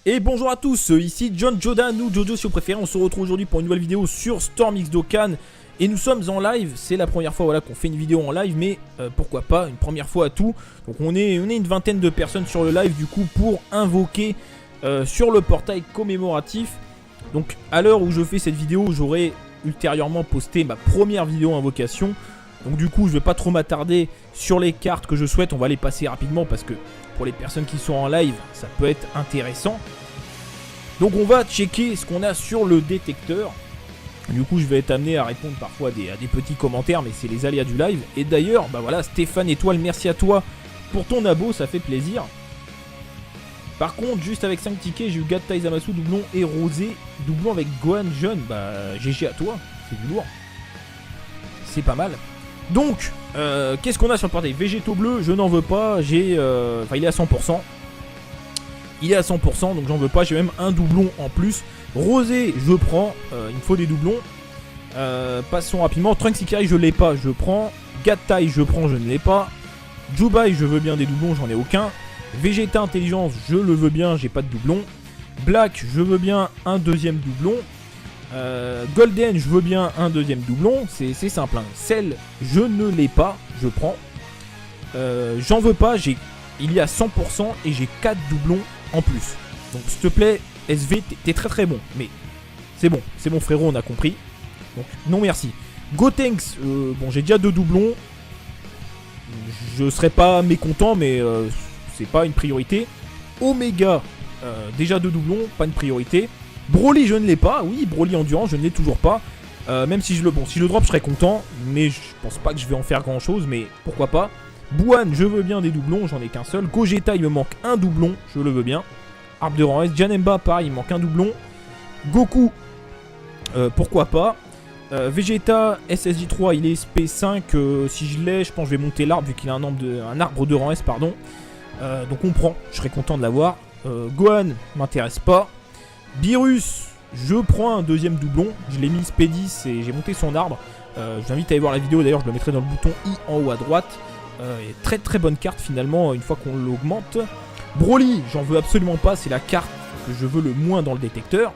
Et bonjour à tous, ici John Jordan ou Jojo si vous préférez. On se retrouve aujourd'hui pour une nouvelle vidéo sur Storm X Dokkan. Et nous sommes en live, c'est la première fois voilà, qu'on fait une vidéo en live, mais pourquoi pas, une première fois à tout. Donc on est une vingtaine de personnes sur le live du coup pour invoquer sur le portail commémoratif. Donc à l'heure où je fais cette vidéo, j'aurai ultérieurement posté ma première vidéo invocation. Donc du coup je vais pas trop m'attarder sur les cartes que je souhaite, on va les passer rapidement parce que pour les personnes qui sont en live, ça peut être intéressant. Donc on va checker ce qu'on a sur le détecteur. Du coup je vais être amené à répondre parfois à des petits commentaires, mais c'est les aléas du live. Et d'ailleurs, bah voilà, Stéphane Étoile, merci à toi pour ton abo, ça fait plaisir. Par contre, juste avec 5 tickets, j'ai eu Gatta Zamasu, doublon et Rosé, doublon avec Gohan Jeune. Bah GG à toi, c'est du lourd. C'est pas mal. Donc, qu'est-ce qu'on a sur le portail? Végétaux bleus, je n'en veux pas, j'ai... Enfin, il est à 100%. Il est à 100%, donc j'en veux pas, j'ai même un doublon en plus. Rosé, je prends, il me faut des doublons. Passons rapidement. Trunks Ikari, je l'ai pas, je prends. Gattai, je prends, je ne l'ai pas. Jubai, je veux bien des doublons, j'en ai aucun. Vegeta Intelligence, je le veux bien, j'ai pas de doublon. Black, je veux bien un deuxième doublon. Golden, je veux bien un deuxième doublon, c'est simple. Hein. Cell, je ne l'ai pas, je prends. J'en veux pas, il y a 100% et j'ai 4 doublons en plus. Donc s'il te plaît, SV, t'es très très bon. Mais c'est bon frérot, on a compris. Donc non merci. Gotenks, bon j'ai déjà 2 doublons. Je serais pas mécontent, mais c'est pas une priorité. Omega, déjà 2 doublons, pas une priorité. Broly, je ne l'ai pas. Oui, Broly Endurance, je ne l'ai toujours pas. Même si si je le drop, je serais content. Mais je pense pas que je vais en faire grand chose. Mais pourquoi pas. Bouhan, je veux bien des doublons, j'en ai qu'un seul. Gogeta, il me manque un doublon, je le veux bien. Arbre de rang S. Janemba, pareil, il me manque un doublon. Goku, pourquoi pas. Vegeta, SSJ3, il est SP5. Si je l'ai, je pense que je vais monter l'arbre vu qu'il a un arbre de rang S, pardon. Donc on prend, je serais content de l'avoir. Gohan, m'intéresse pas. Beerus, je prends un deuxième doublon. Je l'ai mis SP10 et j'ai monté son arbre. Je vous invite à aller voir la vidéo, d'ailleurs je le mettrai dans le bouton I en haut à droite. Très très bonne carte finalement une fois qu'on l'augmente. Broly, j'en veux absolument pas, c'est la carte que je veux le moins dans le détecteur.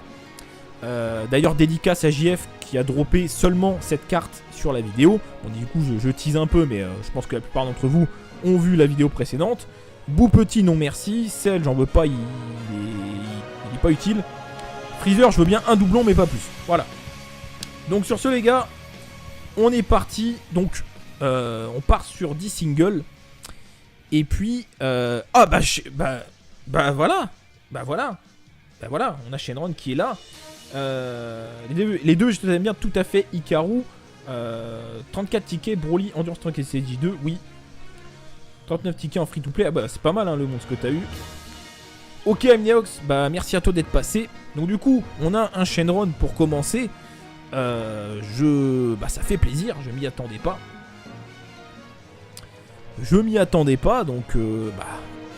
D'ailleurs dédicace à JF qui a droppé seulement cette carte sur la vidéo. Bon, du coup je tease un peu, mais je pense que la plupart d'entre vous ont vu la vidéo précédente. Bou Petit, non merci. Cell, j'en veux pas, il est pas utile. Freezer, je veux bien un doublon mais pas plus. Voilà. Donc sur ce les gars, on est parti. Donc on part sur 10 singles. Et puis voilà. Bah voilà, on a Shenron qui est là. Les deux, je t'aime bien tout à fait. Hikaru, 34 tickets, Broly, Endurance Trunk et CJ2, oui. 39 tickets en free to play, ah bah c'est pas mal hein, le monstre que t'as eu. Ok Amniox, bah merci à toi d'être passé. Donc du coup, on a un Shenron pour commencer. Ça fait plaisir, je m'y attendais pas. Donc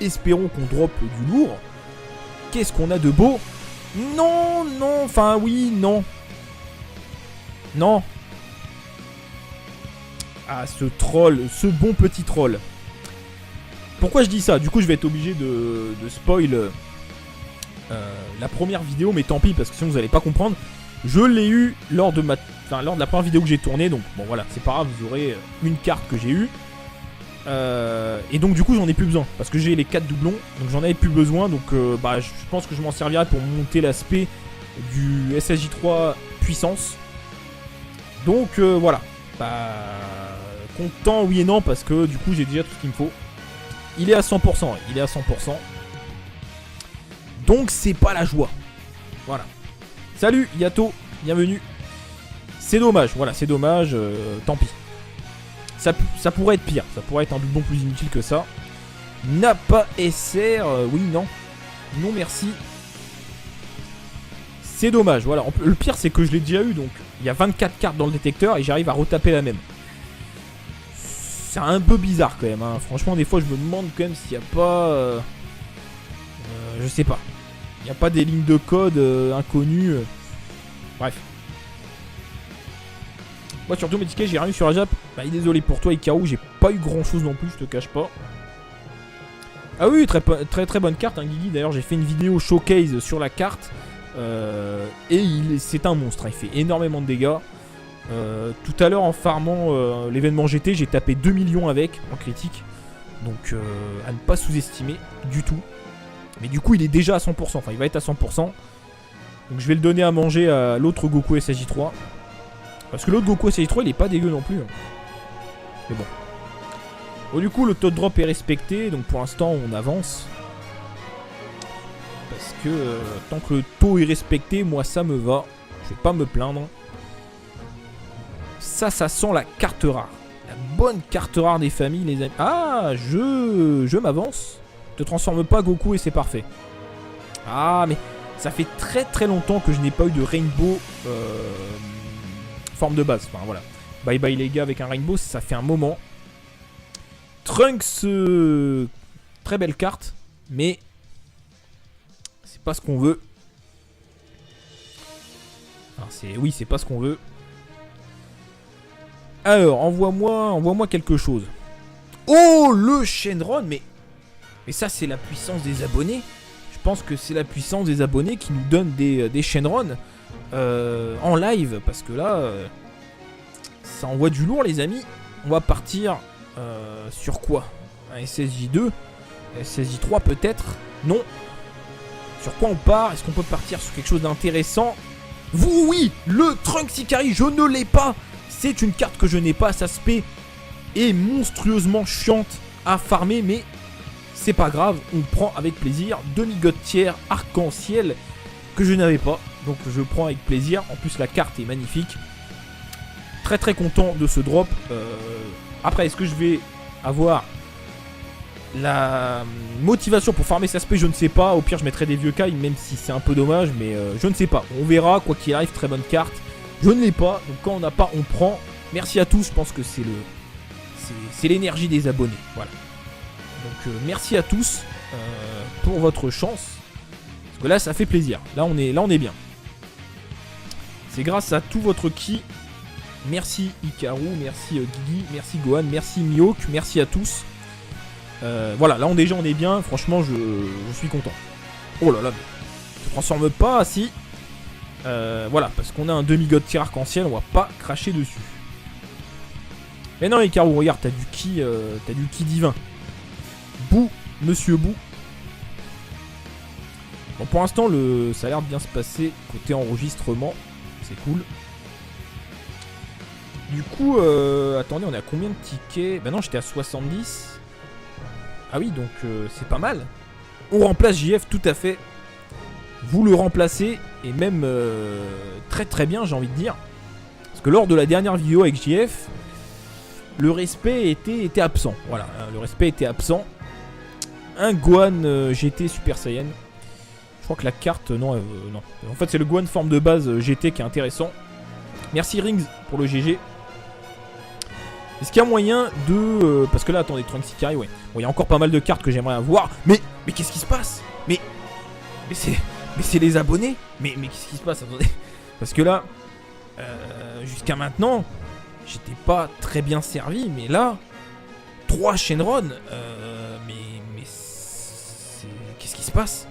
espérons qu'on drop du lourd. Qu'est-ce qu'on a de beau? Non, enfin oui, non. Ah, ce troll, ce bon petit troll. Pourquoi je dis ça? Du coup, je vais être obligé de spoil la première vidéo, mais tant pis, parce que sinon vous allez pas comprendre. Je l'ai eu lors de la première vidéo que j'ai tournée, donc bon voilà, c'est pas grave, vous aurez une carte que j'ai eue. Et donc du coup j'en ai plus besoin parce que j'ai les 4 doublons, donc j'en avais plus besoin. Donc je pense que je m'en servirai pour monter l'aspect du SSJ3 puissance. Donc voilà, content oui et non parce que du coup j'ai déjà tout ce qu'il me faut. Il est à 100%, il est à 100%. Donc c'est pas la joie. Voilà. Salut Yato, bienvenue. C'est dommage, voilà, c'est dommage, tant pis. Ça pourrait être pire, ça pourrait être un doublon plus inutile que ça. Nappa SR, oui, non. Non, merci. C'est dommage, voilà. Le pire, c'est que je l'ai déjà eu, donc il y a 24 cartes dans le détecteur et j'arrive à retaper la même. C'est un peu bizarre quand même, hein. Franchement, des fois, je me demande quand même s'il n'y a pas... je sais pas. Il n'y a pas des lignes de code inconnues. Bref. Moi surtout mes tickets j'ai rien eu sur Ajap. Désolé pour toi Hikaru, j'ai pas eu grand chose non plus, je te cache pas. Ah oui, très bonne carte, hein, Guigui. D'ailleurs, j'ai fait une vidéo showcase sur la carte. Et c'est un monstre, hein. Il fait énormément de dégâts. Tout à l'heure, en farmant l'événement GT, j'ai tapé 2 millions avec, en critique. Donc, à ne pas sous-estimer du tout. Mais du coup, il est déjà à 100%. Enfin, il va être à 100%. Donc, je vais le donner à manger à l'autre Goku SSJ3. Parce que l'autre Goku SSJ3, il est pas dégueu non plus, hein. Mais bon. Bon, du coup, le taux de drop est respecté. Donc, pour l'instant, on avance. Parce que tant que le taux est respecté, moi, ça me va. Je vais pas me plaindre. Ça sent la carte rare. La bonne carte rare des familles, les amis. Ah, je m'avance. Te transforme pas, Goku, et c'est parfait. Ah, mais ça fait très longtemps que je n'ai pas eu de Rainbow forme de base. Enfin, voilà. Bye bye les gars avec un Rainbow, ça fait un moment. Trunks, très belle carte, mais c'est pas ce qu'on veut. Oui, c'est pas ce qu'on veut. Alors, envoie-moi quelque chose. Oh, le Shenron, mais ça, c'est la puissance des abonnés. Je pense que c'est la puissance des abonnés qui nous donne des Shenron en live. Parce que là, ça envoie du lourd, les amis. On va partir sur quoi? Un SSJ2, SSJ3 peut-être? Non. Sur quoi on part? Est-ce qu'on peut partir sur quelque chose d'intéressant? Oui, le Trunks Ikari, je ne l'ai pas. C'est une carte que je n'ai pas. Cet aspect est monstrueusement chiante à farmer, mais c'est pas grave, on prend avec plaisir. Demi-god tiers arc-en-ciel que je n'avais pas, donc je prends avec plaisir. En plus, la carte est magnifique. Très content de ce drop. Après, est-ce que je vais avoir la motivation pour farmer cet aspect? Je ne sais pas. Au pire, je mettrai des vieux Kai, même si c'est un peu dommage, mais je ne sais pas. On verra, quoi qu'il arrive, très bonne carte. Je ne l'ai pas, donc quand on n'a pas, on prend. Merci à tous, je pense que c'est l'énergie des abonnés. Voilà. Donc merci à tous pour votre chance. Parce que là, ça fait plaisir. Là, on est bien. C'est grâce à tout votre ki. Merci Hikaru, merci Guigui, merci Gohan, merci Mihawk, merci à tous. Voilà, là on est bien. Franchement, je suis content. Oh là là, ne transforme pas, si. Voilà, parce qu'on a un demi-god tir arc-en-ciel, on va pas cracher dessus. Mais non, Hikaru, regarde, t'as du ki divin. Bou, monsieur Bou. Bon, pour l'instant, ça a l'air de bien se passer côté enregistrement. C'est cool. Du coup, attendez, on est à combien de tickets? Bah non, j'étais à 70. Ah oui, donc c'est pas mal. On remplace JF, tout à fait. Vous le remplacez, et même très bien, j'ai envie de dire. Parce que lors de la dernière vidéo avec JF, le respect était absent. Voilà, le respect était absent. Un Gohan GT Super Saiyan. Je crois que la carte, non. En fait, c'est le Gohan forme de base GT qui est intéressant. Merci Rings pour le GG. Est-ce qu'il y a moyen de... parce que là, attendez, Trunks Ikari, ouais. Bon, il y a encore pas mal de cartes que j'aimerais avoir. Mais qu'est-ce qui se passe? Mais c'est les abonnés. Mais qu'est-ce qui se passe? Attendez. Parce que là, jusqu'à maintenant, j'étais pas très bien servi. Mais là, 3 Shenron. Qu'est-ce qui se passe?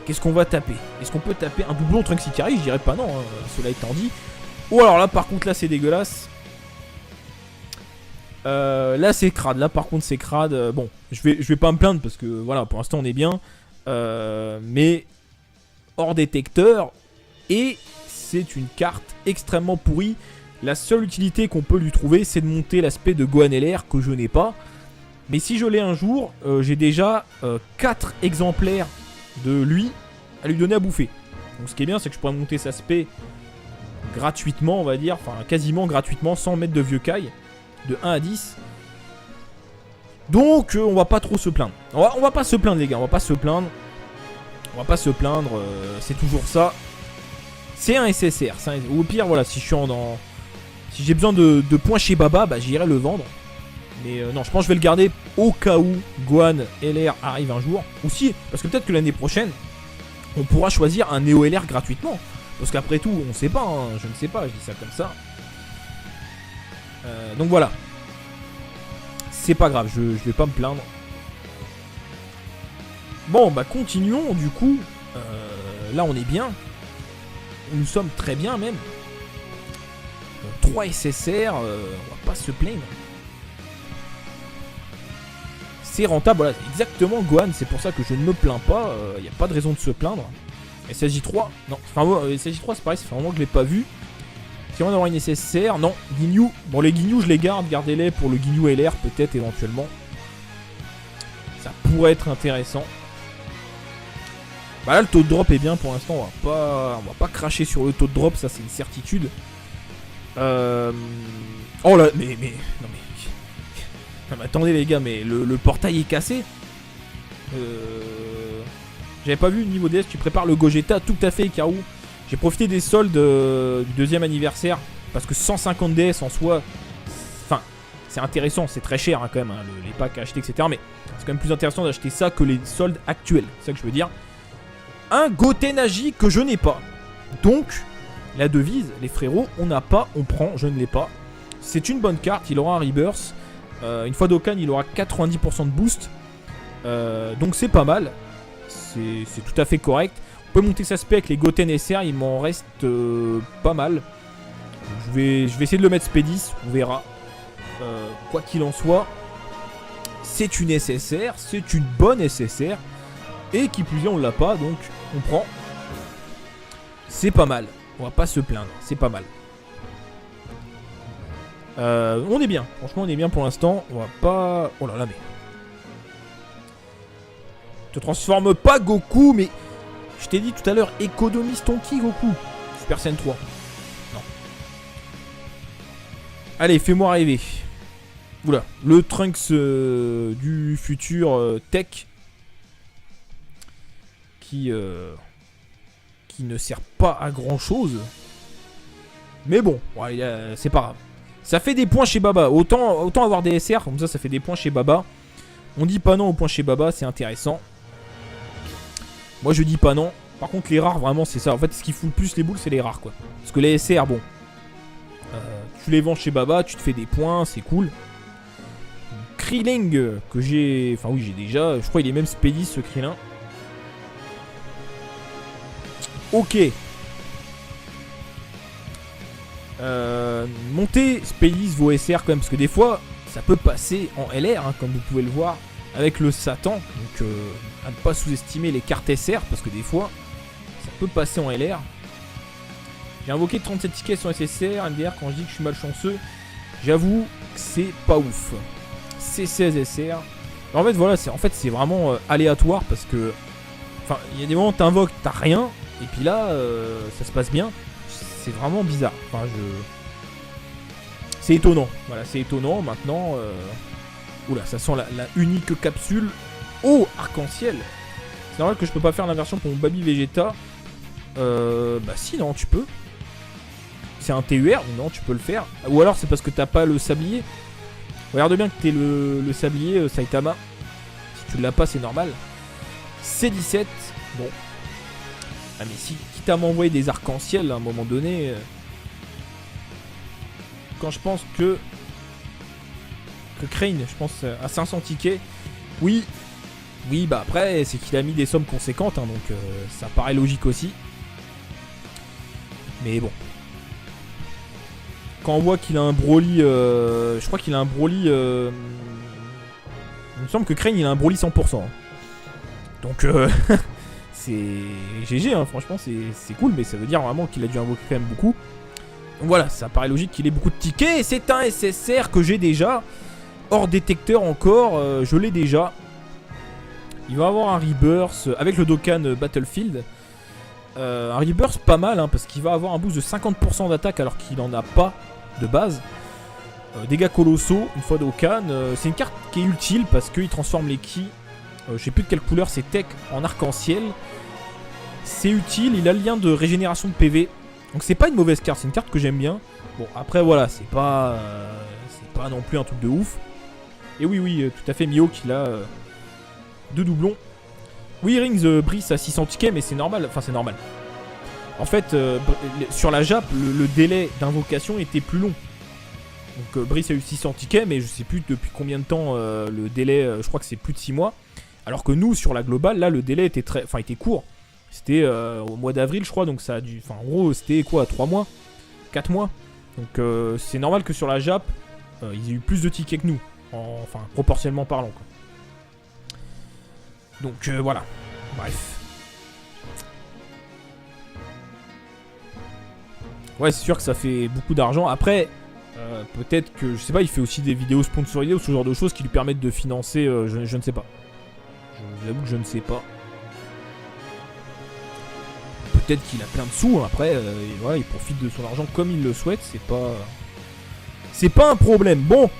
Qu'est-ce qu'on va taper? Est-ce qu'on peut taper un doublon Trunks Ikari? Je dirais pas non, hein, cela étant dit. Ou alors là, par contre, là, c'est dégueulasse. Là c'est crade, là par contre c'est crade. Bon, je vais pas me plaindre parce que voilà, pour l'instant on est bien. Mais hors détecteur. Et c'est une carte extrêmement pourrie. La seule utilité qu'on peut lui trouver, c'est de monter l'aspect de Gohan LR que je n'ai pas. Mais si je l'ai un jour, j'ai déjà 4 exemplaires de lui à lui donner à bouffer. Donc ce qui est bien, c'est que je pourrais monter cet aspect gratuitement, on va dire. Enfin quasiment gratuitement, sans mettre de vieux Kai. De 1 à 10. Donc on va pas trop se plaindre. On va pas se plaindre les gars, on va pas se plaindre. C'est toujours ça. C'est un SSR. Ou au pire voilà, si je suis si j'ai besoin de points chez Baba, bah j'irai le vendre. Mais non, je pense que je vais le garder au cas où Gohan LR arrive un jour. Ou si, parce que peut-être que l'année prochaine, on pourra choisir un Neo LR gratuitement. Parce qu'après tout, on sait pas, hein, je ne sais pas, je dis ça comme ça. Donc voilà. C'est pas grave, je vais pas me plaindre. Bon, bah continuons du coup. Là, on est bien. Nous sommes très bien même. 3 SSR, on va pas se plaindre. C'est rentable, voilà, exactement Gohan, c'est pour ça que je ne me plains pas, il n'y a pas de raison de se plaindre. SSJ3, non, enfin, SSJ3 c'est pareil, ça fait un moment que je l'ai pas vu. Si on va avoir une SSR, non, Ginyu, bon les Ginyu je les garde, gardez-les pour le Ginyu LR peut-être éventuellement. Ça pourrait être intéressant. Bah là le taux de drop est bien pour l'instant, on va pas cracher sur le taux de drop, ça c'est une certitude. Oh là, mais non mais attendez les gars, mais le portail est cassé. J'avais pas vu le niveau DS, tu prépares le Gogeta, tout à fait Ikaru. J'ai profité des soldes du 2e anniversaire, parce que 150 DS en soi, enfin, c'est intéressant, c'est très cher hein, quand même, hein, les packs à acheter, etc. Mais c'est quand même plus intéressant d'acheter ça que les soldes actuels, c'est ça que je veux dire. Un Gotennaji que je n'ai pas. Donc, la devise, les frérots, on n'a pas, on prend, je ne l'ai pas. C'est une bonne carte, il aura un Rebirth. Une fois Dokkan, il aura 90% de boost. Donc c'est pas mal. C'est tout à fait correct. On peut monter sa spec avec les Goten SR, il m'en reste pas mal. Je vais essayer de le mettre Spédis, on verra. Quoi qu'il en soit, c'est une SSR, c'est une bonne SSR. Et qui plus est, on l'a pas, donc on prend. C'est pas mal. On va pas se plaindre, c'est pas mal. On est bien, franchement on est bien pour l'instant. On va pas... Oh là là mais... Te transforme pas Goku, mais... Je t'ai dit tout à l'heure, économise ton ki Goku. Super Saiyan 3. Non. Allez, fais-moi rêver. Oula, le Trunks du futur Tech. Qui ne sert pas à grand chose. Mais bon, ouais, c'est pas grave. Ça fait des points chez Baba. Autant avoir des SR, comme ça fait des points chez Baba. On dit pas non aux points chez Baba, c'est intéressant. Moi je dis pas non. Par contre les rares, vraiment c'est ça. En fait ce qui fout le plus les boules, c'est les rares quoi. Parce que les SR, bon. Tu les vends chez Baba, tu te fais des points, c'est cool. Krillin que j'ai... Enfin oui j'ai déjà. Je crois qu'il est même Spédis ce Krillin. Ok. Montez Spédis vos SR quand même, parce que des fois ça peut passer en LR hein, comme vous pouvez le voir avec le Satan. Donc à ne pas sous-estimer les cartes SR, parce que des fois ça peut passer en LR. J'ai invoqué 37 tickets sur SSR MDR. Quand je dis que je suis malchanceux, j'avoue que c'est pas ouf. C'est 16 SR. En fait voilà, c'est vraiment aléatoire, parce que enfin il y a des moments où t'invoques, t'as rien, et puis là ça se passe bien. C'est vraiment bizarre. Enfin, c'est étonnant. Voilà, c'est étonnant. Maintenant, oula, ça sent la unique capsule. Oh, arc-en-ciel. C'est normal que je peux pas faire l'inversion pour mon Baby Vegeta. Bah si, non, tu peux. C'est un TUR, non, tu peux le faire. Ou alors c'est parce que t'as pas le sablier. Regarde bien que t'es le sablier Saitama. Si tu l'as pas, c'est normal. C17. Bon. Ah mais si, quitte à m'envoyer des arcs-en-ciel à un moment donné, quand je pense que Crane, je pense à 500 tickets, oui, bah après c'est qu'il a mis des sommes conséquentes, hein, donc ça paraît logique aussi. Mais bon, quand on voit qu'il a un Broly, je crois qu'il a un Broly, il me semble que Crane il a un Broly 100%. Hein. Donc c'est GG, hein, franchement c'est cool, mais ça veut dire vraiment qu'il a dû invoquer quand même beaucoup. Donc voilà, ça paraît logique qu'il ait beaucoup de tickets. Et c'est un SSR que j'ai déjà. Hors détecteur encore, je l'ai déjà. Il va avoir un Rebirth avec le Dokkan Battlefield. Un Rebirth pas mal, hein, parce qu'il va avoir un boost de 50% d'attaque alors qu'il n'en a pas de base. Dégâts colossaux, une fois Dokkan. C'est une carte qui est utile parce qu'il transforme les ki. Je sais plus de quelle couleur c'est Tech en arc-en-ciel. C'est utile, il a le lien de régénération de PV. Donc c'est pas une mauvaise carte, c'est une carte que j'aime bien. Bon après voilà, c'est pas non plus un truc de ouf. Et oui, tout à fait Mio qui a deux doublons. Oui, Rings Brice à 600 tickets, mais c'est normal, enfin c'est normal. En fait, sur la Jap, le délai d'invocation était plus long. Donc Brice a eu 600 tickets, mais je sais plus depuis combien de temps le délai, je crois que c'est plus de 6 mois. Alors que nous, sur la globale, là, le délai était était court. C'était au mois d'avril, je crois, donc ça a dû... Enfin, en gros, c'était quoi, 3 mois 4 mois. Donc c'est normal que sur la Jap, ils aient eu plus de tickets que nous. Enfin, proportionnellement parlant, quoi. Donc voilà. Bref. Ouais, c'est sûr que ça fait beaucoup d'argent. Après, peut-être que, je sais pas, il fait aussi des vidéos sponsorisées ou ce genre de choses qui lui permettent de financer, je ne sais pas. Je vous avoue que je ne sais pas. Peut-être qu'il a plein de sous, hein. Après, voilà, il profite de son argent comme il le souhaite, c'est pas un problème. Bon,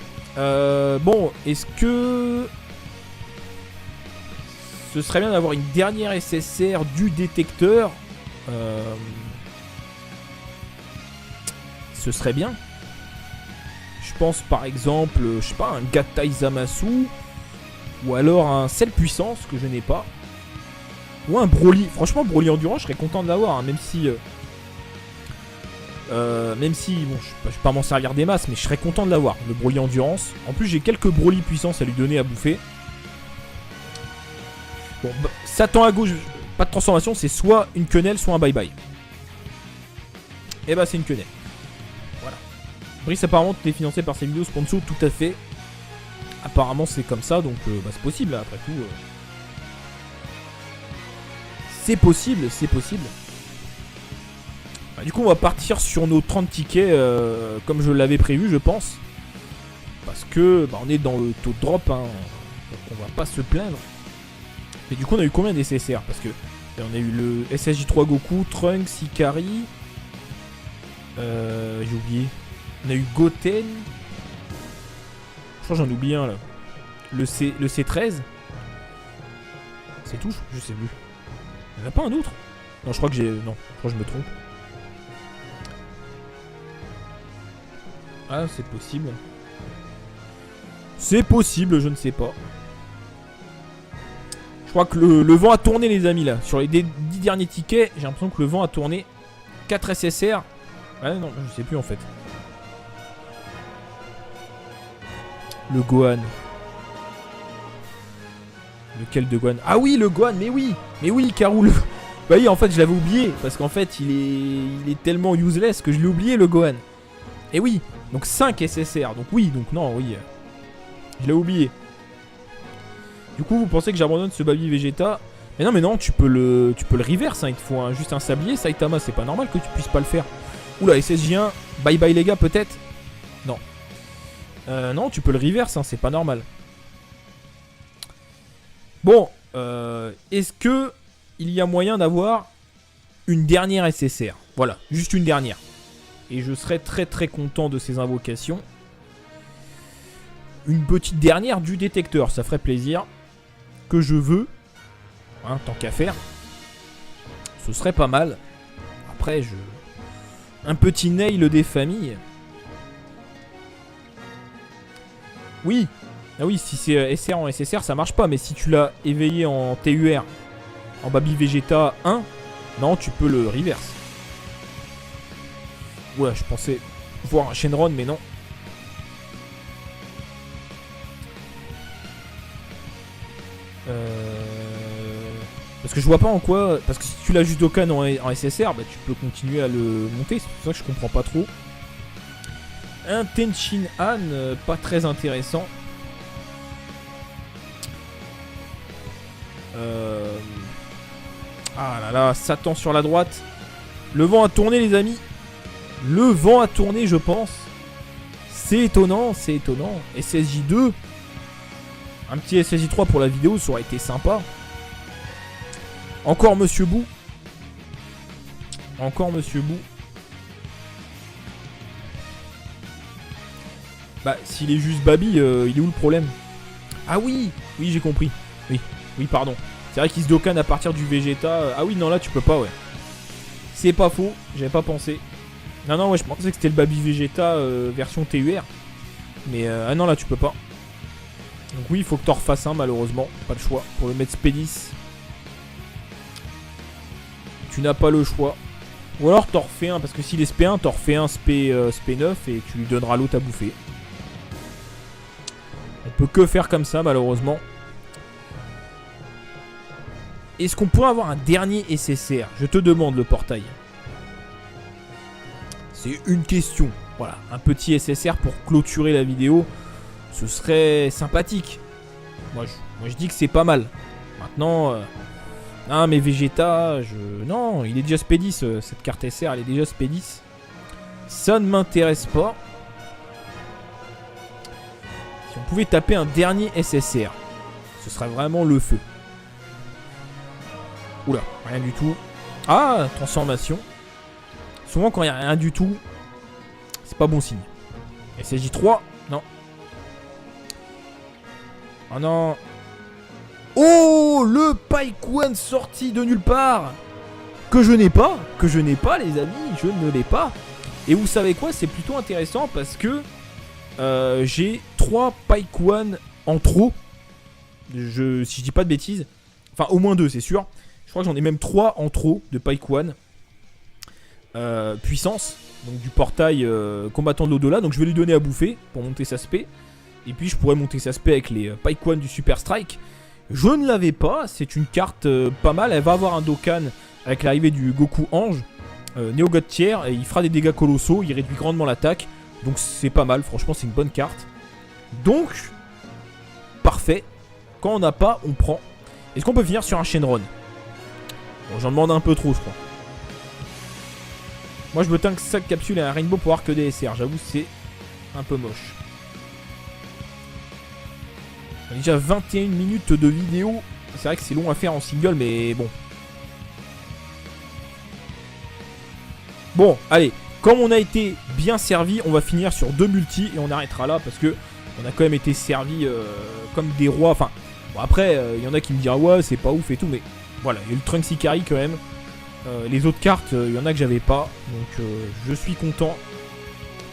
est-ce que ce serait bien d'avoir une dernière SSR du détecteur? Ce serait bien. Je pense par exemple, je sais pas, un Gattai Zamasu, ou alors un Cell Puissance que je n'ai pas, ou un Broly. Franchement, Broly Endurance, je serais content de l'avoir, hein, même si bon, je vais pas m'en servir des masses, mais je serais content de l'avoir, le Broly Endurance. En plus, j'ai quelques Broly Puissance à lui donner à bouffer. Bon, bah, ça tend à gauche, pas de transformation, c'est soit une quenelle, soit un bye-bye. Et bah, c'est une quenelle. Voilà. Brice, apparemment, tu es financé par ces vidéos sponsor, tout à fait. Apparemment, c'est comme ça, donc bah, c'est possible, là, après tout. C'est possible, c'est possible. Bah, du coup, on va partir sur nos 30 tickets, comme je l'avais prévu, je pense. Parce que bah, on est dans le taux de drop, hein, donc on va pas se plaindre. Mais du coup, on a eu combien des SSR? Parce que on a eu le SSJ3 Goku, Trunks, Ikari. J'ai oublié. On a eu Goten. Je crois que j'en ai oublié un là. Le C13. C'est tout? Je sais plus. Il n'y en a pas un autre? Non, je crois que j'ai... Non, je crois que je me trompe. Ah, c'est possible. C'est possible, je ne sais pas. Je crois que le vent a tourné, les amis, là. Sur les 10 derniers tickets, j'ai l'impression que le vent a tourné. 4 SSR. Ah non, je sais plus en fait. Le Gohan. Lequel de Gohan? Ah oui, le Gohan, mais oui. Mais oui, Karou. Bah oui, en fait, je l'avais oublié. Parce qu'en fait, il est tellement useless que je l'ai oublié, le Gohan. Et oui, donc 5 SSR. Donc oui, donc non, oui. Je l'ai oublié. Du coup, vous pensez que j'abandonne ce Baby Vegeta? Mais non, tu peux le reverse, hein. Il te faut juste un sablier, Saitama. C'est pas normal que tu puisses pas le faire. Oula, SSJ1, bye bye les gars, peut-être? Non. Non, tu peux le reverse, hein, c'est pas normal. Bon, est-ce que il y a moyen d'avoir une dernière SSR? Voilà, juste une dernière. Et je serais très très content de ces invocations. Une petite dernière du détecteur, ça ferait plaisir. Que je veux. Hein, tant qu'à faire. Ce serait pas mal. Après, un petit nail des familles. Oui. Ah oui, si c'est SR en SSR, ça marche pas. Mais si tu l'as éveillé en TUR, en Baby Vegeta 1, non, tu peux le reverse. Ouais, je pensais voir un Shenron, mais non. Parce que je vois pas en quoi... Parce que si tu l'as juste Dokkan en SSR, bah, tu peux continuer à le monter. C'est pour ça que je comprends pas trop. Un Tenshin Han, pas très intéressant. Ah là là, Satan sur la droite. Le vent a tourné, les amis. Le vent a tourné, je pense. C'est étonnant, c'est étonnant. SSJ2. Un petit SSJ3 pour la vidéo, ça aurait été sympa. Encore Monsieur Bou. Encore Monsieur Bou. Bah, s'il est juste Baby, il est où le problème? Ah oui. Oui, j'ai compris. Oui, pardon. C'est vrai qu'il se Dokkan à partir du Vegeta. Ah oui, non, là, tu peux pas, ouais. C'est pas faux, j'avais pas pensé. Non, ouais, je pensais que c'était le Baby Vegeta version TUR. Mais, ah non, là, tu peux pas. Donc oui, il faut que t'en refasses un, malheureusement. Pas le choix. Pour le mettre SP10. Tu n'as pas le choix. Ou alors t'en refais un, parce que s'il est SP1, t'en refais un SP9 et tu lui donneras l'autre à bouffer. On peut que faire comme ça, malheureusement. Est-ce qu'on pourrait avoir un dernier SSR? Je te demande, le portail. C'est une question. Voilà, un petit SSR pour clôturer la vidéo. Ce serait sympathique. Moi je dis que c'est pas mal. Maintenant... Ah mais Vegeta, non, il est déjà SP10, cette carte SR, elle est déjà SP10. Ça ne m'intéresse pas. Si on pouvait taper un dernier SSR, ce serait vraiment le feu. Oula, rien du tout. Ah, transformation. Souvent quand il n'y a rien du tout, c'est pas bon signe. SSJ3, non. Oh non. Oh, le Paikwan sorti de nulle part. Que je n'ai pas, les amis, je ne l'ai pas. Et vous savez quoi, c'est plutôt intéressant parce que j'ai 3 Paikwan en trop. Si je dis pas de bêtises. Enfin, au moins 2, c'est sûr. Je crois que j'en ai même 3 en trop de Paikwan. Puissance. Donc du portail combattant de l'au-delà. Donc je vais lui donner à bouffer pour monter sa spé. Et puis je pourrais monter sa spé avec les Paikwan du Super Strike. Je ne l'avais pas, c'est une carte pas mal. Elle va avoir un Dokkan avec l'arrivée du Goku Ange, Neo God Tier, et il fera des dégâts colossaux, il réduit grandement l'attaque. Donc c'est pas mal, franchement c'est une bonne carte. Donc, parfait. Quand on n'a pas, on prend. Est-ce qu'on peut finir sur un Shenron? Bon, j'en demande un peu trop, je crois. Moi je me tinque 5 capsules et un Rainbow pour avoir que des SR, j'avoue c'est un peu moche. On a déjà 21 minutes de vidéo. C'est vrai que c'est long à faire en single, mais bon. Bon, allez. Comme on a été bien servi, on va finir sur 2 multis et on arrêtera là parce que on a quand même été servi comme des rois. Enfin, bon après, il y en a qui me diront ouais, c'est pas ouf et tout, mais voilà, il y a le Trunks Ikari quand même. Les autres cartes, il y en a que j'avais pas, donc je suis content.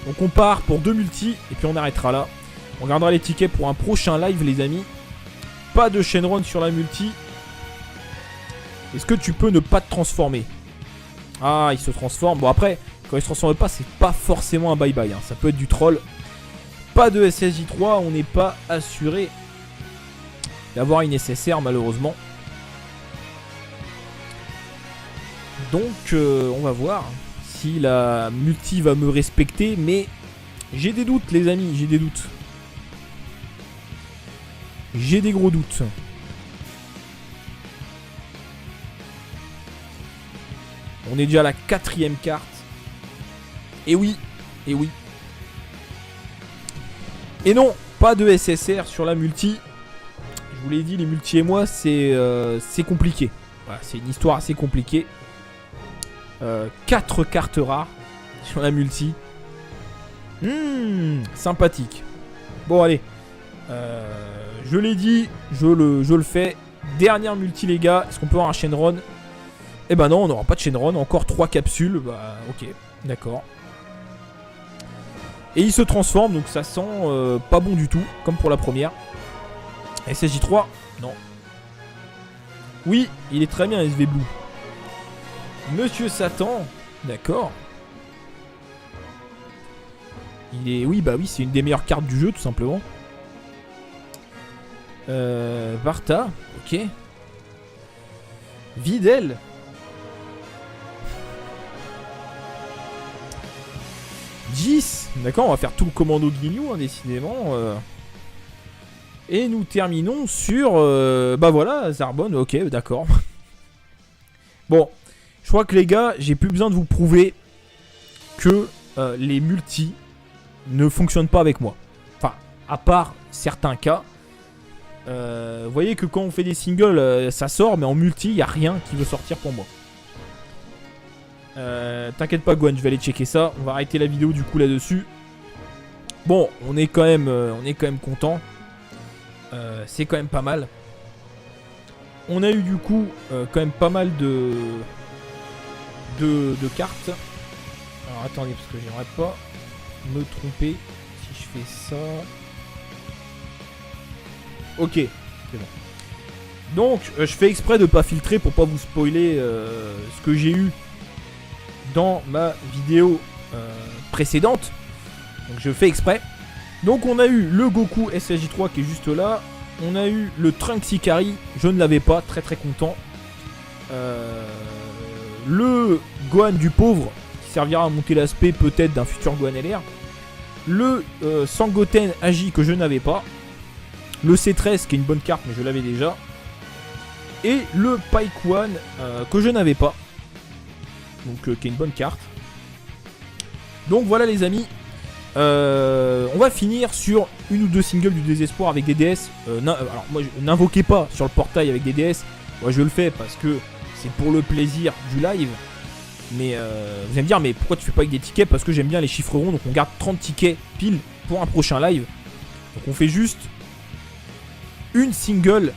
Donc on part pour 2 multis et puis on arrêtera là. On regardera les tickets pour un prochain live, les amis. Pas de Shenron sur la multi. Est-ce que tu peux ne pas te transformer? Ah, il se transforme. Bon, après, quand il se transforme pas, c'est pas forcément un bye-bye. Hein. Ça peut être du troll. Pas de SSJ3. On n'est pas assuré d'avoir une SSR, malheureusement. Donc, on va voir si la multi va me respecter. Mais j'ai des doutes, les amis. J'ai des doutes. J'ai des gros doutes. On est déjà à la 4ème carte. Et oui. Et oui. Et non, pas de SSR sur la multi. Je vous l'ai dit, les multi et moi, c'est compliqué. Voilà, c'est une histoire assez compliquée. 4 cartes rares sur la multi. Sympathique. Bon, allez. Je l'ai dit, je le fais. Dernière multi, les gars. Est-ce qu'on peut avoir un Shenron? Eh ben non, on n'aura pas de Shenron. Encore 3 capsules. Bah, ok, d'accord. Et il se transforme, donc ça sent pas bon du tout, comme pour la première. SSJ3, non. Oui, il est très bien, SV Blue. Monsieur Satan, d'accord. Il est... Oui, bah oui, c'est une des meilleures cartes du jeu, tout simplement. Varta, ok. Videl. Jis, d'accord, on va faire tout le commando de Ginyu, hein, décidément. Et nous terminons sur... bah voilà, Zarbon, ok, d'accord. Bon, je crois que les gars, j'ai plus besoin de vous prouver que les multis ne fonctionnent pas avec moi. Enfin, à part certains cas. Vous voyez que quand on fait des singles, ça sort, mais en multi, il n'y a rien qui veut sortir pour moi. T'inquiète pas, Gwen, je vais aller checker ça. On va arrêter la vidéo du coup là-dessus. Bon, on est quand même content. C'est quand même pas mal. On a eu du coup quand même pas mal de cartes. Alors attendez, parce que j'aimerais pas me tromper si je fais ça. Ok, c'est bon. Donc, je fais exprès de pas filtrer pour pas vous spoiler ce que j'ai eu dans ma vidéo précédente. Donc, je fais exprès. Donc, on a eu le Goku SSJ3 qui est juste là. On a eu le Trunks Ikari. Je ne l'avais pas, très très content. le Gohan du pauvre, qui servira à monter l'aspect peut-être d'un futur Gohan LR. Le Sangoten Agi que je n'avais pas. Le C13 qui est une bonne carte mais je l'avais déjà. Et le Paikwan que je n'avais pas. Donc qui est une bonne carte. Donc voilà les amis. On va finir sur une ou deux singles du désespoir avec des DS. Alors moi n'invoquez pas sur le portail avec des DS. Moi je le fais parce que c'est pour le plaisir du live. Mais vous allez me dire mais pourquoi tu fais pas avec des tickets? Parce que j'aime bien les chiffres ronds. Donc on garde 30 tickets pile pour un prochain live. Donc on fait juste une single.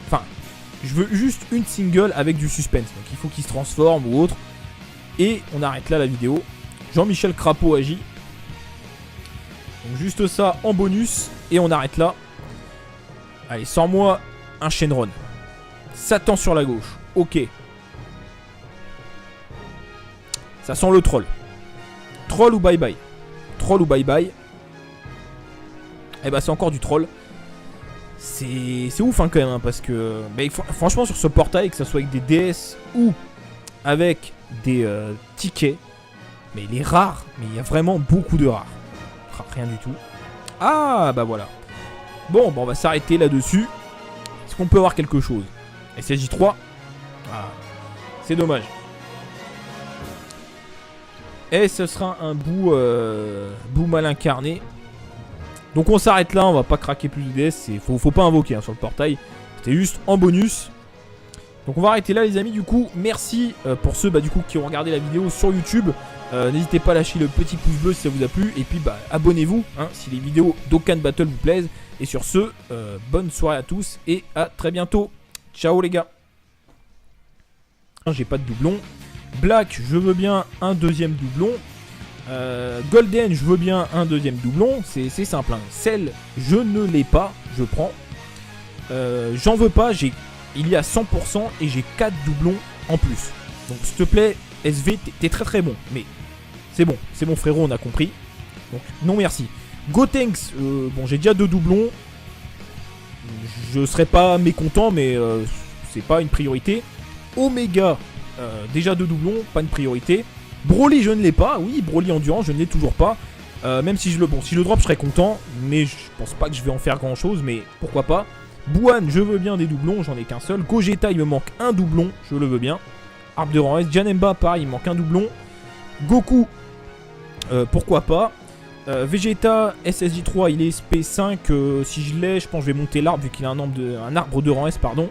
Enfin je veux juste une single avec du suspense. Donc il faut qu'il se transforme ou autre. Et on arrête là la vidéo. Jean-Michel Crapaud agit. Donc juste ça en bonus. Et on arrête là. Allez, sors-moi un Shenron. Satan sur la gauche. Ok. Ça sent le troll. Troll ou bye bye. Troll ou bye bye. Et bah c'est encore du troll. C'est ouf hein, quand même. Hein, parce que franchement sur ce portail, que ce soit avec des DS ou avec des tickets. Mais les rares. Mais il y a vraiment beaucoup de rares. Rien du tout. Ah bah voilà. Bon, on va s'arrêter là-dessus. Est-ce qu'on peut avoir quelque chose? SSJ3. Ah, c'est dommage. Et ce sera un bout mal incarné. Donc on s'arrête là, on va pas craquer plus de DS. Faut pas invoquer hein, sur le portail. C'était juste en bonus. Donc on va arrêter là les amis. Du coup, merci pour ceux du coup, qui ont regardé la vidéo sur YouTube. N'hésitez pas à lâcher le petit pouce bleu si ça vous a plu. Et puis abonnez-vous hein, si les vidéos d'Okkan Battle vous plaisent. Et sur ce, bonne soirée à tous et à très bientôt. Ciao les gars. J'ai pas de doublon. Black, je veux bien un deuxième doublon. Golden, je veux bien un deuxième doublon. C'est simple. Hein. Cell, je ne l'ai pas. Je prends. J'en veux pas. Il y a 100% et j'ai 4 doublons en plus. Donc s'il te plaît, SV, t'es très très bon. Mais c'est bon frérot, on a compris. Donc non merci. Gotenks, bon j'ai déjà 2 doublons. Je serais pas mécontent mais c'est pas une priorité. Omega, déjà 2 doublons, pas une priorité. Broly je ne l'ai pas, oui Broly Endurance je ne l'ai toujours pas. Même si si je le drop je serais content. Mais je pense pas que je vais en faire grand chose, mais pourquoi pas. Buan, je veux bien des doublons, j'en ai qu'un seul. Gogeta, il me manque un doublon, je le veux bien. Arbre de rang S, Janemba, pareil, il me manque un doublon. Goku, pourquoi pas. Vegeta, SSJ3, il est SP5. Si je l'ai, je pense que je vais monter l'arbre vu qu'il a un arbre de rang S, pardon.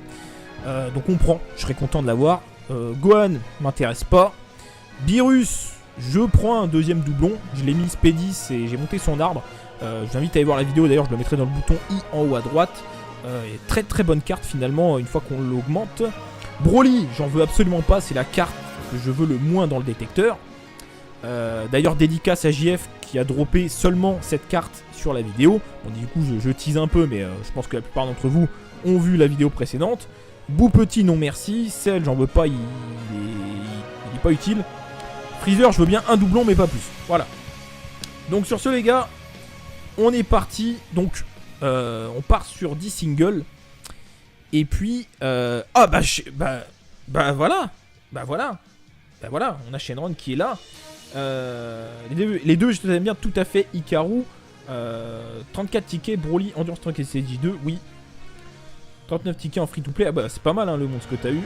Donc on prend, je serais content de l'avoir. Gohan, m'intéresse pas. Beerus, je prends un deuxième doublon. Je l'ai mis SP10 et j'ai monté son arbre. Je vous invite à aller voir la vidéo, d'ailleurs je le mettrai dans le bouton I en haut à droite. Très très bonne carte finalement une fois qu'on l'augmente. Broly, j'en veux absolument pas, c'est la carte que je veux le moins dans le détecteur. D'ailleurs dédicace à JF qui a droppé seulement cette carte sur la vidéo. Bon du coup je tease un peu mais je pense que la plupart d'entre vous ont vu la vidéo précédente. Bou petit non merci, Cell j'en veux pas, il est pas utile. Freezer je veux bien un doublon mais pas plus, voilà. Donc sur ce les gars, on est parti, donc on part sur 10 singles. Et puis, voilà. Voilà, on a Shenron qui est là. Les deux, je les aime bien tout à fait. Hikaru, 34 tickets, Broly, Endurance Tank et CJ2, oui. 39 tickets en free to play, c'est pas mal hein, le monstre que t'as eu.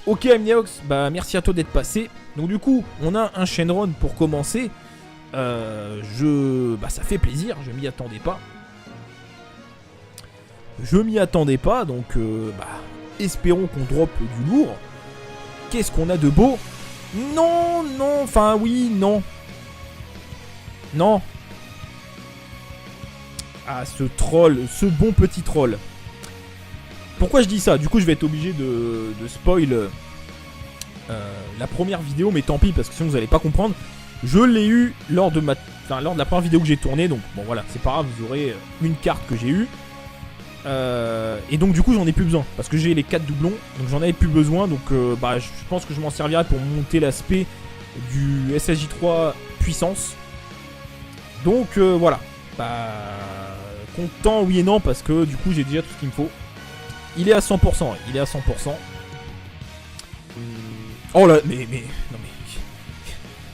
Ok Amniox, merci à toi d'être passé. Donc du coup, on a un Shenron pour commencer. Ça fait plaisir, je m'y attendais pas. Donc espérons qu'on drop du lourd. Qu'est-ce qu'on a de beau? Non, enfin oui, non. Ah, ce troll, ce bon petit troll. Pourquoi je dis ça? Du coup, je vais être obligé de spoil la première vidéo, mais tant pis, parce que sinon vous allez pas comprendre. Je l'ai eu lors de la première vidéo que j'ai tournée, donc bon voilà, c'est pas grave, vous aurez une carte que j'ai eue. Et donc du coup j'en ai plus besoin parce que j'ai les 4 doublons, donc j'en avais plus besoin. Donc je pense que je m'en servirai pour monter l'aspect du SSJ3 puissance. Donc voilà, content oui et non parce que du coup j'ai déjà tout ce qu'il me faut. Il est à 100%, il est à 100%. Oh là, mais... Non mais...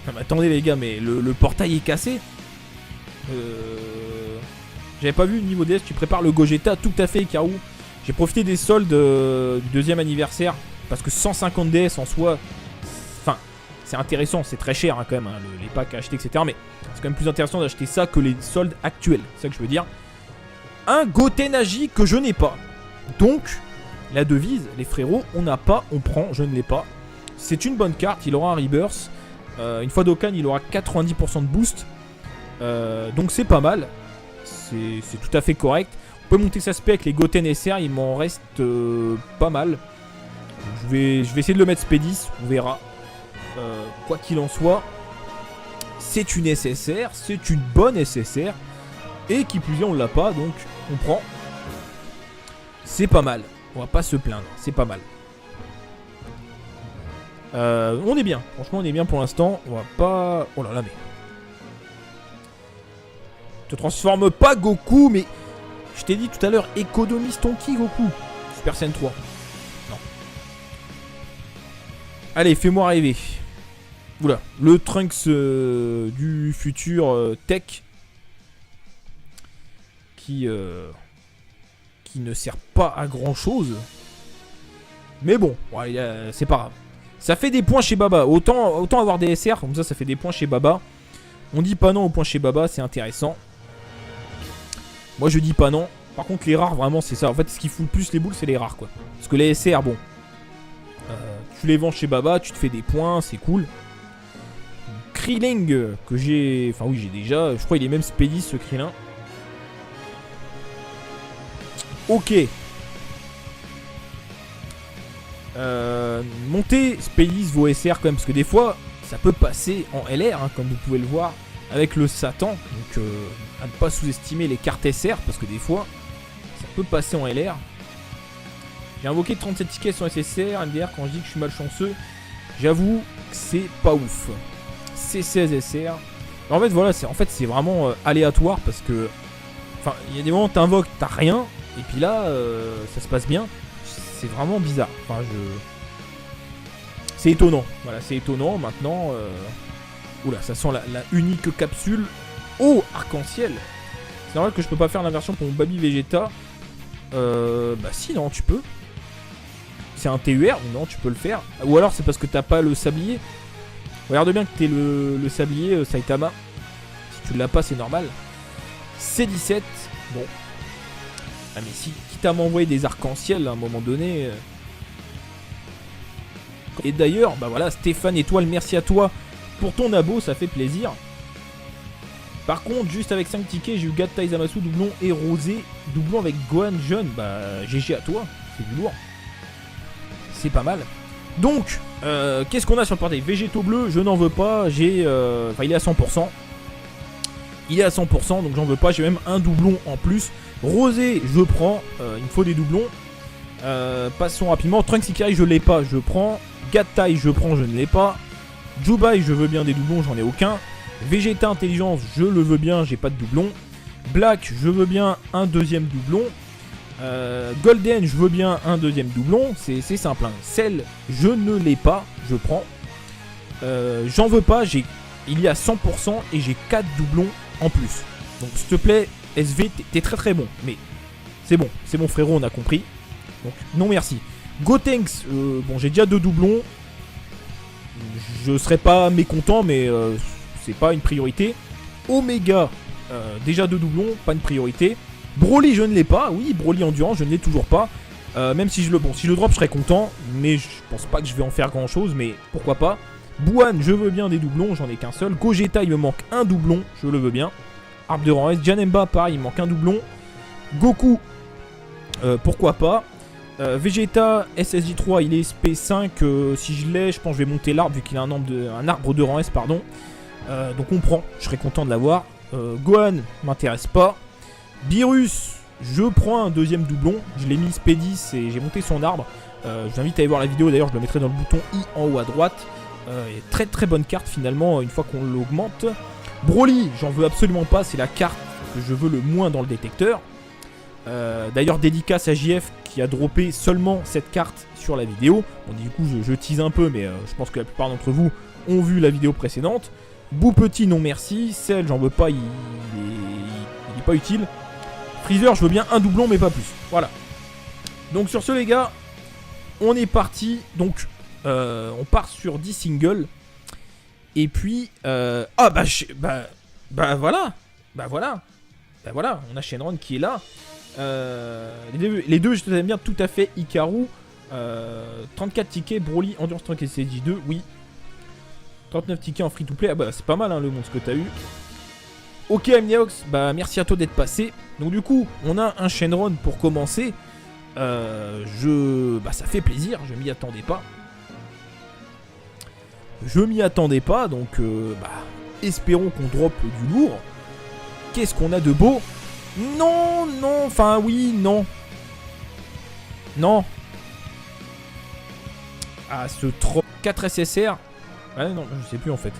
Non mais attendez les gars, mais le portail est cassé. J'avais pas vu le niveau DS, tu prépares le Gogeta, tout à fait Ikaru. J'ai profité des soldes du deuxième anniversaire. Parce que 150 DS en soi... Enfin, c'est intéressant, c'est très cher hein, quand même, hein, les packs à acheter, etc. Mais c'est quand même plus intéressant d'acheter ça que les soldes actuels. C'est ça que je veux dire. Un Gotenagi que je n'ai pas. Donc, la devise, les frérots, on n'a pas, on prend, je ne l'ai pas. C'est une bonne carte, il aura un rebirth. Une fois Dokkan, il aura 90% de boost. Donc c'est pas mal. C'est tout à fait correct. On peut monter sa spec avec les Goten SR, il m'en reste pas mal. Je vais essayer de le mettre Spé10, on verra. Quoi qu'il en soit, c'est une SSR, c'est une bonne SSR. Et qui plus est, on l'a pas, donc on prend. C'est pas mal. On va pas se plaindre, c'est pas mal. On est bien, franchement on est bien pour l'instant. On va pas... Oh là là mais... Te transforme pas Goku, mais... Je t'ai dit tout à l'heure, économise ton ki Goku. Super Saiyan 3. Non. Allez, fais-moi rêver. Oula, le Trunks du futur tech. Qui ne sert pas à grand chose. Mais bon, ouais, c'est pas grave. Ça fait des points chez Baba. Autant avoir des SR, comme ça fait des points chez Baba. On dit pas non aux points chez Baba, c'est intéressant. Moi je dis pas non. Par contre les rares vraiment c'est ça. En fait ce qui fout le plus les boules c'est les rares quoi. Parce que les SR bon. Tu les vends chez Baba, tu te fais des points, c'est cool. Krillin que j'ai... Enfin oui j'ai déjà. Je crois qu'il est même Spé10 ce Krillin. Ok. Montez Spé10 vos SR quand même. Parce que des fois ça peut passer en LR hein, comme vous pouvez le voir. Avec le Satan. Donc à ne pas sous-estimer les cartes SR. Parce que des fois ça peut passer en LR. J'ai invoqué 37 tickets sur SSR. MDR quand je dis que je suis malchanceux. J'avoue que c'est pas ouf. C'est 16 SR. En fait voilà, c'est vraiment aléatoire. Parce que enfin il y a des moments où t'invoques, t'as rien. Et puis là ça se passe bien. C'est vraiment bizarre. Enfin c'est étonnant. Voilà c'est étonnant. Maintenant oula ça sent la unique capsule. Oh arc-en-ciel. C'est normal que je peux pas faire l'inversion pour mon Baby Vegeta. Bah si non tu peux. C'est un TUR, non tu peux le faire. Ou alors c'est parce que t'as pas le sablier. Regarde bien que t'es le sablier Saitama. Si tu l'as pas c'est normal. C17. Bon. Ah mais si quitte à m'envoyer des arcs-en-ciel à un moment donné. Et d'ailleurs bah voilà Stéphane Étoile merci à toi pour ton abo ça fait plaisir. Par contre, juste avec 5 tickets, j'ai eu Gatta Izamasu, doublon et Rosé, doublon avec Gohan jeune. Bah, GG à toi, c'est du lourd. C'est pas mal. Donc, qu'est-ce qu'on a sur le portail? Végétaux bleus, je n'en veux pas. J'ai. Enfin, il est à 100%. Il est à 100%, donc j'en veux pas. J'ai même un doublon en plus. Rosé, je prends. Il me faut des doublons. Passons rapidement. Trunks Ikari, je l'ai pas, je prends. Gattai, je prends, je ne l'ai pas. Jubai, je veux bien des doublons, j'en ai aucun. Vegeta Intelligence, je le veux bien, j'ai pas de doublon. Black, je veux bien un deuxième doublon. Golden, je veux bien un deuxième doublon. C'est simple. Hein. Cell, je ne l'ai pas, je prends. J'en veux pas, il y a 100% et j'ai 4 doublons en plus. Donc s'il te plaît, SV, t'es très très bon. Mais c'est bon frérot, on a compris. Donc non merci. Gotenks, bon j'ai déjà 2 doublons. Je serais pas mécontent, mais c'est pas une priorité. Omega, déjà 2 doublons, pas une priorité. Broly, je ne l'ai pas. Oui, Broly Endurance, je ne l'ai toujours pas. Même si je le drop, je serais content. Mais je pense pas que je vais en faire grand chose. Mais pourquoi pas. Buan, je veux bien des doublons, j'en ai qu'un seul. Gogeta, il me manque un doublon, je le veux bien. Arbre de rang S. Janemba, pareil, il me manque un doublon. Goku, pourquoi pas. Vegeta SSJ3 il est SP5 si je l'ai je pense que je vais monter l'arbre vu qu'il a un arbre de rang S pardon. Donc on prend, je serais content de l'avoir. Gohan m'intéresse pas. Beerus je prends un deuxième doublon, je l'ai mis SP10 et j'ai monté son arbre. Je vous invite à aller voir la vidéo d'ailleurs, je le mettrai dans le bouton I en haut à droite. Très très bonne carte finalement une fois qu'on l'augmente. Broly j'en veux absolument pas, c'est la carte que je veux le moins dans le détecteur. D'ailleurs, dédicace à JF qui a droppé seulement cette carte sur la vidéo. Bon, du coup, je tease un peu, mais je pense que la plupart d'entre vous ont vu la vidéo précédente. Bou Petit, non merci. Cell, j'en veux pas, il est pas utile. Freezer, je veux bien un doublon, mais pas plus. Voilà. Donc sur ce, les gars, on est parti. Donc, on part sur 10 singles. Et puis, voilà. Bah voilà, on a Shenron qui est là. Les deux, je t'aime bien tout à fait. Hikaru, 34 tickets. Broly, Endurance Strike et CJ2, oui. 39 tickets en free to play. Ah bah c'est pas mal hein, le monstre que t'as eu. Ok Amneox, bah merci à toi d'être passé. Donc du coup, on a un Shenron pour commencer. Bah ça fait plaisir, je m'y attendais pas. Donc bah espérons qu'on drop du lourd. Qu'est-ce qu'on a de beau? Non, enfin oui, non. Ah, ce trop 4 SSR. Ah non, je sais plus en fait.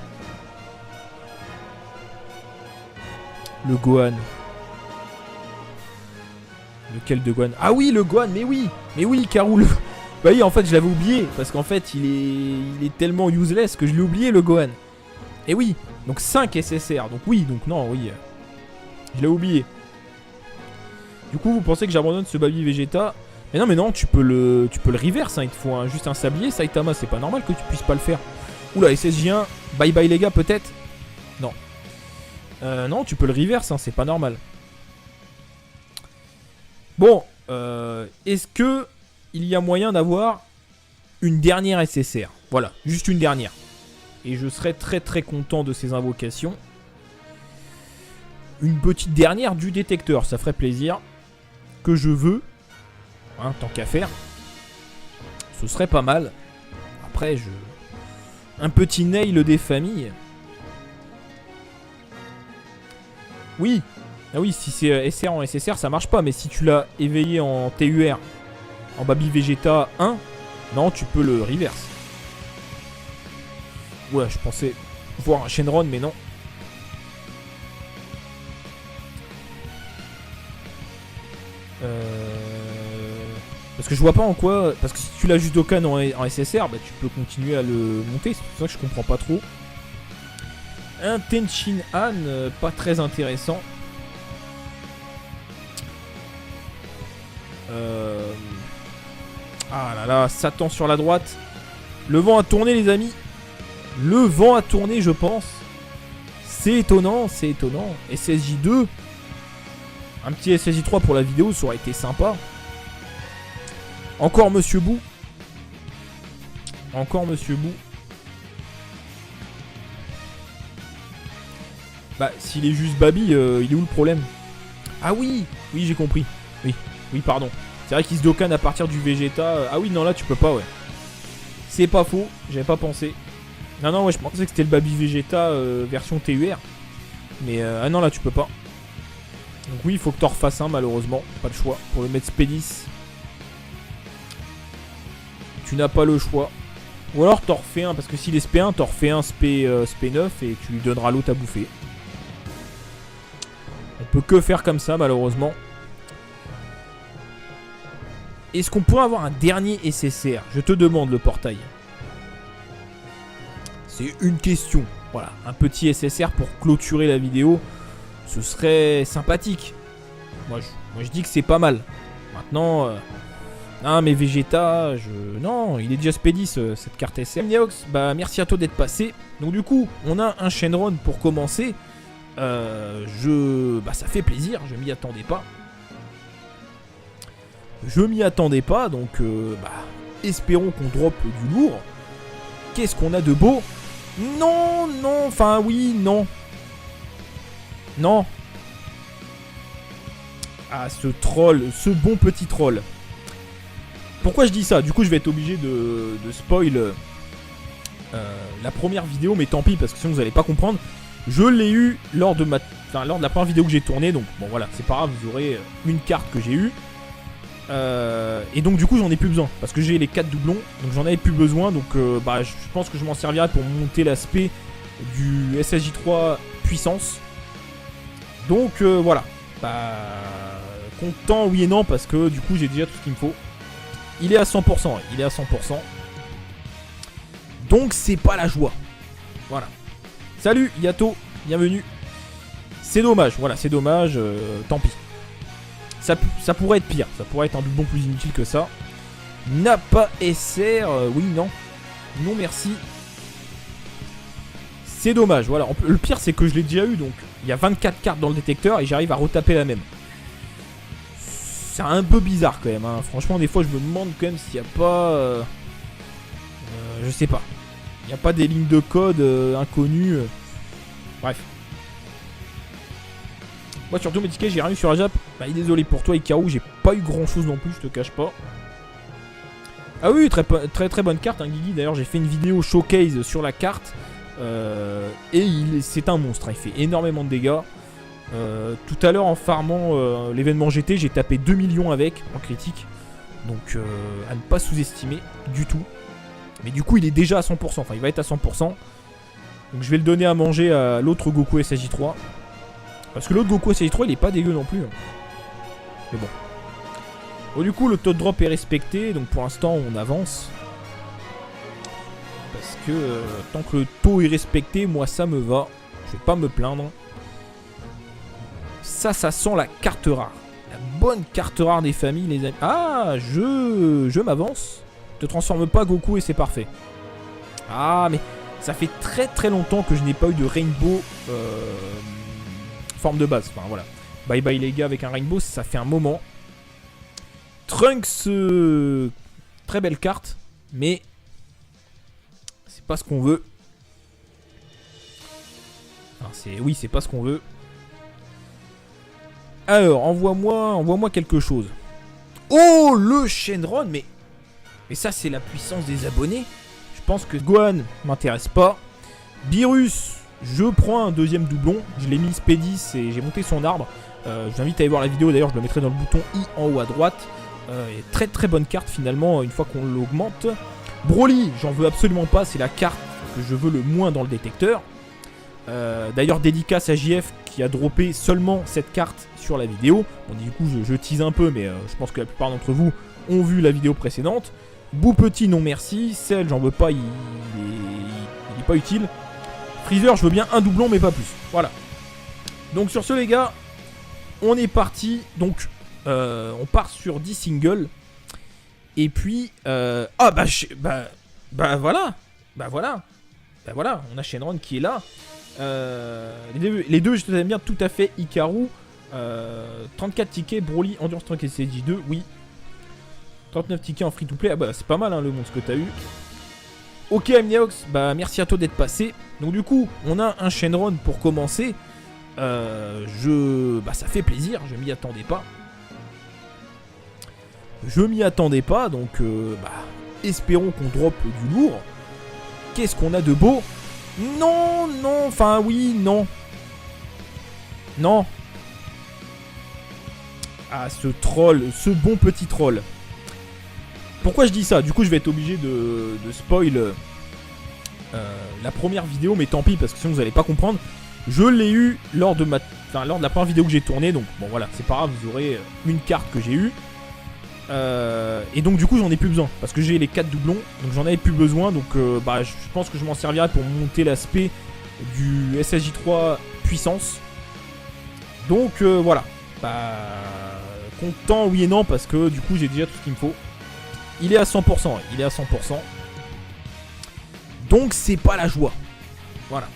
Le Gohan. Lequel de Gohan? Ah oui, le Gohan, mais oui, Karou. Bah oui, en fait, je l'avais oublié. Parce qu'en fait, il est tellement useless que je l'ai oublié, le Gohan. Et oui, donc 5 SSR. Donc oui, je l'ai oublié. Du coup, vous pensez que j'abandonne ce Baby Vegeta? Mais non, tu peux le reverse. Hein. Il te faut juste un sablier, Saitama. C'est pas normal que tu puisses pas le faire. Oula, SSJ1. Bye bye les gars, peut-être? Non. Non, tu peux le reverse. Hein. C'est pas normal. Bon, est-ce que il y a moyen d'avoir une dernière SSR? Voilà, juste une dernière. Et je serais très très content de ces invocations. Une petite dernière du détecteur, ça ferait plaisir. Que je veux. Hein, tant qu'à faire. Ce serait pas mal. Après, un petit nail des familles. Oui. Ah oui, si c'est SR en SSR, ça marche pas. Mais si tu l'as éveillé en TUR, en Baby Vegeta 1, non, tu peux le reverse. Ouais, je pensais voir un Shenron, mais non. Parce que je vois pas en quoi. Parce que si tu l'as juste Dokkan en SSR, bah tu peux continuer à le monter. C'est pour ça que je comprends pas trop. Un Tenshin Han, pas très intéressant. Ah là là, Satan sur la droite. Le vent a tourné, les amis. Le vent a tourné, je pense. C'est étonnant, c'est étonnant. SSJ2. Un petit SSJ3 pour la vidéo, ça aurait été sympa. Encore Monsieur Bou. Encore Monsieur Bou. Bah, s'il est juste Baby, il est où le problème? Ah oui, oui, j'ai compris. Oui, pardon. C'est vrai qu'il se Dokkan à partir du Vegeta. Ah oui, non, là, tu peux pas, ouais. C'est pas faux, j'avais pas pensé. Non, ouais, je pensais que c'était le Baby Vegeta version TUR. Mais, ah non, là, tu peux pas. Donc oui, il faut que t'en refasses un, malheureusement. Pas le choix. Pour le mettre SP10. Tu n'as pas le choix. Ou alors t'en refais un, parce que s'il est SP1, t'en refais un SP9 et tu lui donneras l'autre à bouffer. On peut que faire comme ça, malheureusement. Est-ce qu'on pourrait avoir un dernier SSR? Je te demande, le portail. C'est une question. Voilà, un petit SSR pour clôturer la vidéo. Ce serait sympathique. Moi, je dis que c'est pas mal. Maintenant... Ah mais Vegeta, non, il est déjà SP10 cette carte SR. Neox, bah merci à toi d'être passé. Donc du coup, on a un Shenron pour commencer. Bah ça fait plaisir, je m'y attendais pas. Donc bah espérons qu'on drop du lourd. Qu'est-ce qu'on a de beau? Non, enfin oui, non. Ah ce troll, ce bon petit troll. Pourquoi je dis ça? Du coup, je vais être obligé de spoil la première vidéo, mais tant pis, parce que sinon vous allez pas comprendre. Je l'ai eu lors de la première vidéo que j'ai tournée, donc bon voilà, c'est pas grave, vous aurez une carte que j'ai eue. Et donc du coup, j'en ai plus besoin, parce que j'ai les 4 doublons, donc j'en avais plus besoin, donc bah, je pense que je m'en servirai pour monter l'aspect du SSJ3 puissance. Donc voilà, bah Content, oui et non, parce que du coup j'ai déjà tout ce qu'il me faut. Il est à 100%, il est à 100%. Donc c'est pas la joie. Voilà. Salut Yato, bienvenue. C'est dommage, voilà, c'est dommage, tant pis. Ça pourrait être pire, ça pourrait être un doublon plus inutile que ça. N'a pas SR, oui, non. Non merci. C'est dommage, voilà. Le pire c'est que je l'ai déjà eu, donc il y a 24 cartes dans le détecteur et j'arrive à retaper la même. C'est un peu bizarre quand même, hein. Franchement des fois je me demande quand même s'il n'y a pas... je sais pas. Il n'y a pas des lignes de code inconnues. Bref. Moi surtout mes tickets j'ai rien eu sur la Jap. Bah désolé pour toi Ikaru, j'ai pas eu grand chose non plus, je te cache pas. Ah oui, très bonne carte, hein, Guigui. D'ailleurs j'ai fait une vidéo showcase sur la carte. Et c'est un monstre, hein. Il fait énormément de dégâts. Tout à l'heure en farmant l'événement GT, j'ai tapé 2 millions avec en critique. Donc à ne pas sous-estimer du tout. Mais du coup il est déjà à 100%, enfin il va être à 100%. Donc je vais le donner à manger à l'autre Goku SJ3. Parce que l'autre Goku SJ3 il est pas dégueu non plus, hein. Mais bon. Bon du coup le taux de drop est respecté, donc pour l'instant on avance. Parce que tant que le taux est respecté, moi ça me va. Je vais pas me plaindre. Ça sent la carte rare. La bonne carte rare des familles, les amis. Ah, je m'avance. Te transforme pas Goku et c'est parfait. Ah, mais ça fait très longtemps que je n'ai pas eu de Rainbow forme de base. Enfin, voilà. Bye bye les gars avec un Rainbow, ça fait un moment. Trunks, très belle carte, mais c'est pas ce qu'on veut. Enfin, oui, c'est pas ce qu'on veut. Alors, envoie-moi quelque chose. Oh, le Shenron, mais ça, c'est la puissance des abonnés. Je pense que Gohan m'intéresse pas. Beerus, je prends un deuxième doublon. Je l'ai mis Spédis et j'ai monté son arbre. Je vous invite à aller voir la vidéo. D'ailleurs, je le mettrai dans le bouton I en haut à droite. Très bonne carte finalement, une fois qu'on l'augmente. Broly, j'en veux absolument pas. C'est la carte que je veux le moins dans le détecteur. D'ailleurs dédicace à JF qui a droppé seulement cette carte sur la vidéo. Bon du coup je tease un peu mais je pense que la plupart d'entre vous ont vu la vidéo précédente. Bou petit non merci. Cell j'en veux pas, il est pas utile. Freezer je veux bien un doublon mais pas plus. Voilà. Donc sur ce les gars, on est parti. Donc on part sur 10 singles. Et puis voilà. Bah voilà, on a Shenron qui est là. Les deux, je te bien tout à fait. Ikaru, 34 tickets. Broly, Endurance Truck et CJ2, oui. 39 tickets en free to play. Ah bah, c'est pas mal hein, le monstre que t'as eu. Ok, Amneox, bah merci à toi d'être passé. Donc, du coup, on a un Shenron pour commencer. Ça fait plaisir, je m'y attendais pas. Donc, espérons qu'on drop du lourd. Qu'est-ce qu'on a de beau? Non, enfin oui, non. Ah, ce troll, ce bon petit troll. Pourquoi je dis ça? Du coup, je vais être obligé de spoil la première vidéo, mais tant pis, parce que sinon vous allez pas comprendre. Je l'ai eu lors de la première vidéo que j'ai tournée, donc bon voilà, c'est pas grave, vous aurez une carte que j'ai eue. Et donc du coup j'en ai plus besoin parce que j'ai les 4 doublons, donc j'en avais plus besoin, donc je pense que je m'en servirai pour monter l'aspect du SSJ3 puissance. Donc voilà, content oui et non parce que du coup j'ai déjà tout ce qu'il me faut. Il est à 100%, il est à 100%. Donc c'est pas la joie. Voilà.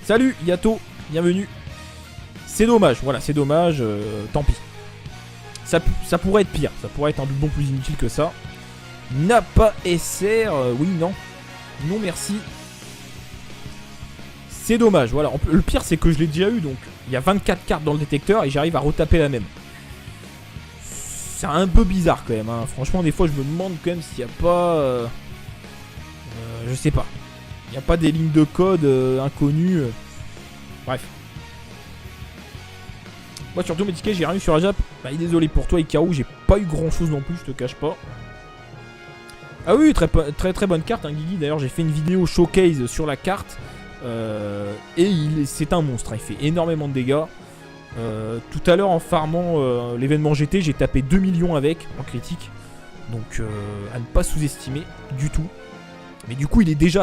Salut Yato, bienvenue. C'est dommage, voilà, c'est dommage, tant pis. Ça pourrait être pire, ça pourrait être un doublon plus inutile que ça. N'a pas SR, oui, non. Non merci. C'est dommage, voilà. Le pire c'est que je l'ai déjà eu, donc il y a 24 cartes dans le détecteur et j'arrive à retaper la même. C'est un peu bizarre quand même, hein. Franchement des fois je me demande quand même s'il n'y a pas... je sais pas. Il n'y a pas des lignes de code inconnues. Bref. Moi surtout mes tickets j'ai rien eu sur la Jap. Désolé pour toi Ikaru, j'ai pas eu grand chose non plus, je te cache pas. Ah oui, très bonne carte hein, Guigui. D'ailleurs j'ai fait une vidéo showcase sur la carte. Et c'est un monstre, hein. Il fait énormément de dégâts. Tout à l'heure en farmant l'événement GT, j'ai tapé 2 millions avec en critique. Donc à ne pas sous-estimer du tout. Mais du coup il est déjà